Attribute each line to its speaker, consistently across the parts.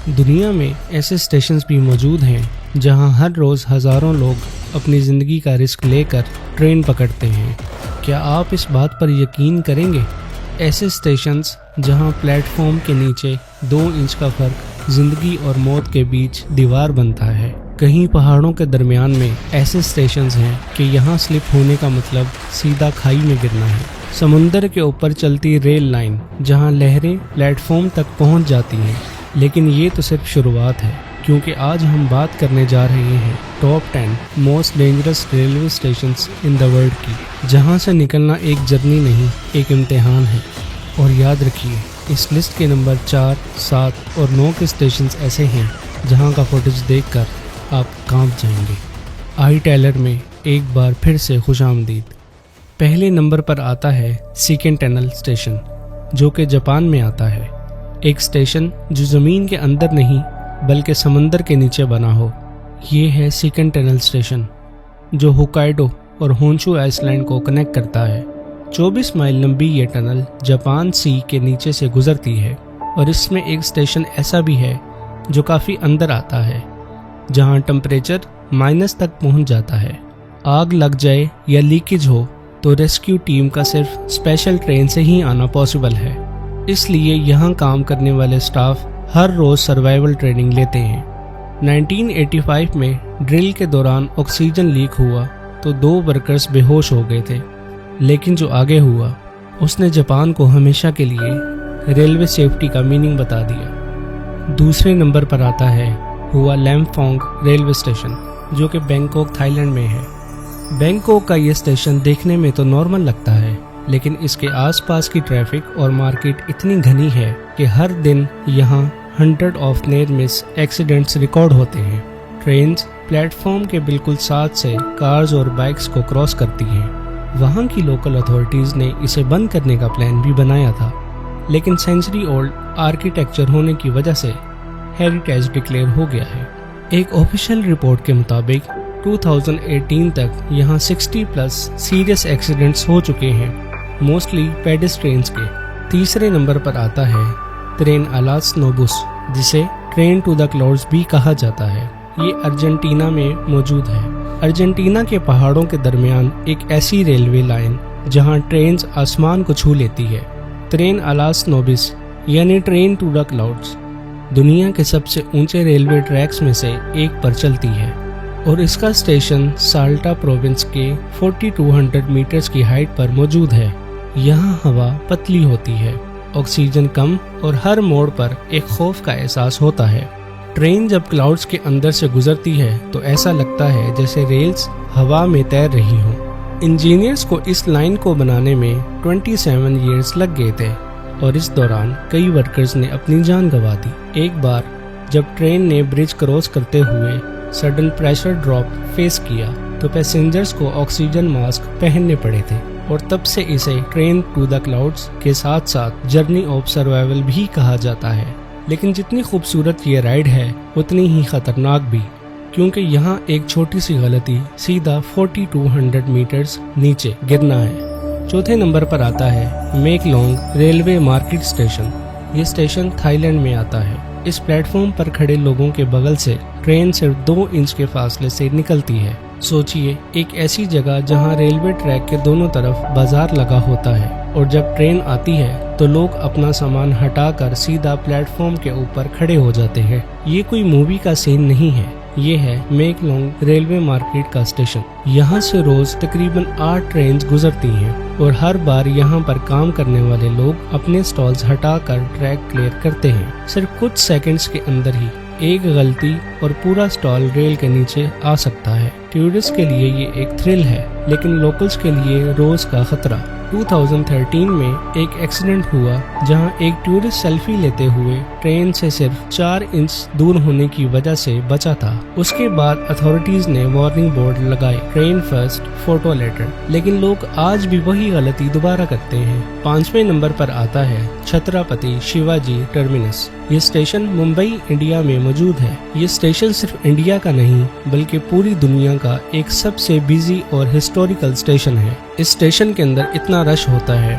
Speaker 1: دنیا میں ایسے اسٹیشنز بھی موجود ہیں جہاں ہر روز ہزاروں لوگ اپنی زندگی کا رسک لے کر ٹرین پکڑتے ہیں۔ کیا آپ اس بات پر یقین کریں گے؟ ایسے اسٹیشنز جہاں پلیٹ فارم کے نیچے 2 انچ کا فرق زندگی اور موت کے بیچ دیوار بنتا ہے۔ کہیں پہاڑوں کے درمیان میں ایسے اسٹیشنز ہیں کہ یہاں سلپ ہونے کا مطلب سیدھا کھائی میں گرنا ہے۔ سمندر کے اوپر چلتی ریل لائن جہاں لہریں پلیٹ فارم تک پہنچ جاتی ہیں۔ لیکن یہ تو صرف شروعات ہے، کیونکہ آج ہم بات کرنے جا رہے ہیں top 10 most dangerous railway stations in the world کی، جہاں سے نکلنا ایک جرنی نہیں، ایک امتحان ہے۔ اور یاد رکھیے، اس لسٹ کے نمبر 4، 7 اور 9 کے اسٹیشنز ایسے ہیں جہاں کا فوٹیج دیکھ کر آپ کانپ جائیں گے۔ آئی ٹیلر میں ایک بار پھر سے خوش آمدید۔ پہلے نمبر پر آتا ہے سیکن ٹنل اسٹیشن، جو کہ جاپان میں آتا ہے۔ ایک اسٹیشن جو زمین کے اندر نہیں بلکہ سمندر کے نیچے بنا ہو۔ یہ ہے سیکن ٹنل اسٹیشن، جو ہوکائیڈو اور ہونشو آئس لینڈ کو کنیکٹ کرتا ہے۔ 24 مائل لمبی یہ ٹنل جاپان سی کے نیچے سے گزرتی ہے، اور اس میں ایک اسٹیشن ایسا بھی ہے جو کافی اندر آتا ہے، جہاں ٹمپریچر مائنس تک پہنچ جاتا ہے۔ آگ لگ جائے یا لیکیج ہو تو ریسکیو ٹیم کا صرف اسپیشل ٹرین سے ہی آنا پاسبل ہے۔ اس لیے یہاں کام کرنے والے سٹاف ہر روز سروائیول ٹریننگ لیتے ہیں۔ 1985 میں ڈرل کے دوران آکسیجن لیک ہوا تو 2 ورکرز بے ہوش ہو گئے تھے، لیکن جو آگے ہوا اس نے جاپان کو ہمیشہ کے لیے ریلوے سیفٹی کا میننگ بتا دیا۔ دوسرے نمبر پر آتا ہے ہوا لیمفونگ ریلوے اسٹیشن، جو کہ بینکاک تھائی لینڈ میں ہے۔ بینکاک کا یہ اسٹیشن دیکھنے میں تو نارمل لگتا ہے، لیکن اس کے آس پاس کی ٹریفک اور مارکیٹ اتنی گھنی ہے کہ ہر دن یہاں 100 of near miss accidents record ہوتے ہیں۔ ٹرینز پلیٹ فارم کے بالکل ساتھ سے کارز اور بائکس کو کراس کرتی ہیں۔ وہاں کی لوکل اتھارٹیز نے اسے بند کرنے کا پلان بھی بنایا تھا، لیکن سینچری اولڈ آرکیٹیکچر ہونے کی وجہ سے ہیریٹیج ڈکلیئر ہو گیا ہے۔ ایک آفیشیل رپورٹ کے مطابق 2018 تک یہاں 60+ سیریس ایکسیڈنٹس ہو چکے ہیں، موسٹلی پیڈسٹرینز کے۔ تیسرے نمبر پر آتا ہے ٹرین الاس نوبوس، جسے ٹرین ٹو دا کلاؤڈز بھی کہا جاتا ہے۔ یہ ارجنٹینا میں موجود ہے۔ ارجنٹینا کے پہاڑوں کے درمیان ایک ایسی ریلوے لائن جہاں ٹرینز آسمان کو چھو لیتی ہے۔ ٹرین الاس نوبس یعنی ٹرین ٹو دا کلاؤڈز دنیا کے سب سے اونچے ریلوے ٹریکس میں سے ایک پر چلتی ہے، اور اس کا اسٹیشن سالٹا پروونس کے 4200 میٹرز کی ہائٹ پر موجود ہے۔ یہاں ہوا پتلی ہوتی ہے، آکسیجن کم، اور ہر موڑ پر ایک خوف کا احساس ہوتا ہے۔ ٹرین جب کلاؤڈز کے اندر سے گزرتی ہے تو ایسا لگتا ہے جیسے ریلز ہوا میں تیر رہی ہوں۔ انجینئرز کو اس لائن کو بنانے میں 27 ایئرز لگ گئے تھے، اور اس دوران کئی ورکرز نے اپنی جان گنوا دی۔ ایک بار جب ٹرین نے برج کراس کرتے ہوئے سڈن پریشر ڈراپ فیس کیا تو پیسنجرز کو آکسیجن ماسک پہننے پڑے تھے، اور تب سے اسے ٹرین ٹو دا کلاؤڈز کے ساتھ ساتھ جرنی آف سروائیول بھی کہا جاتا ہے۔ لیکن جتنی خوبصورت یہ رائڈ ہے اتنی ہی خطرناک بھی، کیونکہ یہاں ایک چھوٹی سی غلطی سیدھا 4200 میٹرز نیچے گرنا ہے۔ چوتھے نمبر پر آتا ہے make long railway market station. یہ اسٹیشن تھائی لینڈ میں آتا ہے۔ اس پلیٹ فارم پر کھڑے لوگوں کے بغل سے ٹرین صرف 2 انچ کے فاصلے سے نکلتی ہے۔ سوچئے، ایک ایسی جگہ جہاں ریلوے ٹریک کے دونوں طرف بازار لگا ہوتا ہے، اور جب ٹرین آتی ہے تو لوگ اپنا سامان ہٹا کر سیدھا پلیٹ فارم کے اوپر کھڑے ہو جاتے ہیں۔ یہ کوئی مووی کا سین نہیں ہے، یہ ہے میک لانگ ریلوے مارکیٹ کا اسٹیشن۔ یہاں سے روز تقریباً 8 ٹرینز گزرتی ہیں، اور ہر بار یہاں پر کام کرنے والے لوگ اپنے سٹالز ہٹا کر ٹریک کلیئر کرتے ہیں۔ صرف کچھ سیکنڈز کے اندر ہی ایک غلطی اور پورا سٹال ریل کے نیچے آ سکتا ہے۔ ٹورسٹ کے لیے یہ ایک تھرل ہے، لیکن لوکلز کے لیے روز کا خطرہ۔ 2013 میں ایک ایکسیڈنٹ ہوا جہاں ایک ٹورسٹ سیلفی لیتے ہوئے ٹرین سے صرف 4 انچ دور ہونے کی وجہ سے بچا تھا۔ اس کے بعد اتھارٹیز نے وارننگ بورڈ لگائے، ٹرین فرسٹ، فوٹو لیٹر، لیکن لوگ آج بھی وہی غلطی دوبارہ کرتے ہیں۔ 5ویں نمبر پر آتا ہے چھترپتی شیواجی ٹرمینس۔ یہ اسٹیشن ممبئی، انڈیا میں موجود ہے۔ یہ اسٹیشن صرف انڈیا کا نہیں بلکہ پوری دنیا کا ایک سب سے بزی اور ہسٹوریکل اسٹیشن ہے۔ اس اسٹیشن کے اندر اتنا رش ہوتا ہے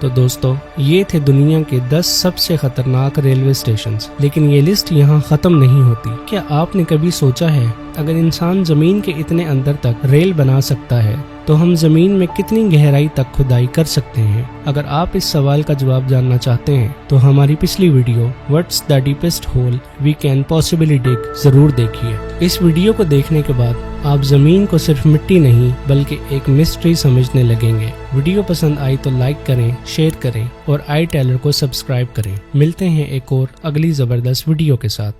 Speaker 1: تو دوستو یہ تھے دنیا کے 10 سب سے خطرناک ریلوے سٹیشنز، لیکن یہ لسٹ یہاں ختم نہیں ہوتی۔ کیا آپ نے کبھی سوچا ہے اگر انسان زمین کے اتنے اندر تک ریل بنا سکتا ہے تو ہم زمین میں کتنی گہرائی تک کھدائی کر سکتے ہیں؟ اگر آپ اس سوال کا جواب جاننا چاہتے ہیں تو ہماری پچھلی video What's the deepest hole we can possibly dig ضرور دیکھیے۔ اس ویڈیو کو دیکھنے کے بعد آپ زمین کو صرف مٹی نہیں بلکہ ایک مسٹری سمجھنے لگیں گے۔ ویڈیو پسند آئی تو لائک کریں، شیئر کریں اور آئی ٹیلر کو سبسکرائب کریں۔ ملتے ہیں ایک اور اگلی زبردست ویڈیو کے ساتھ۔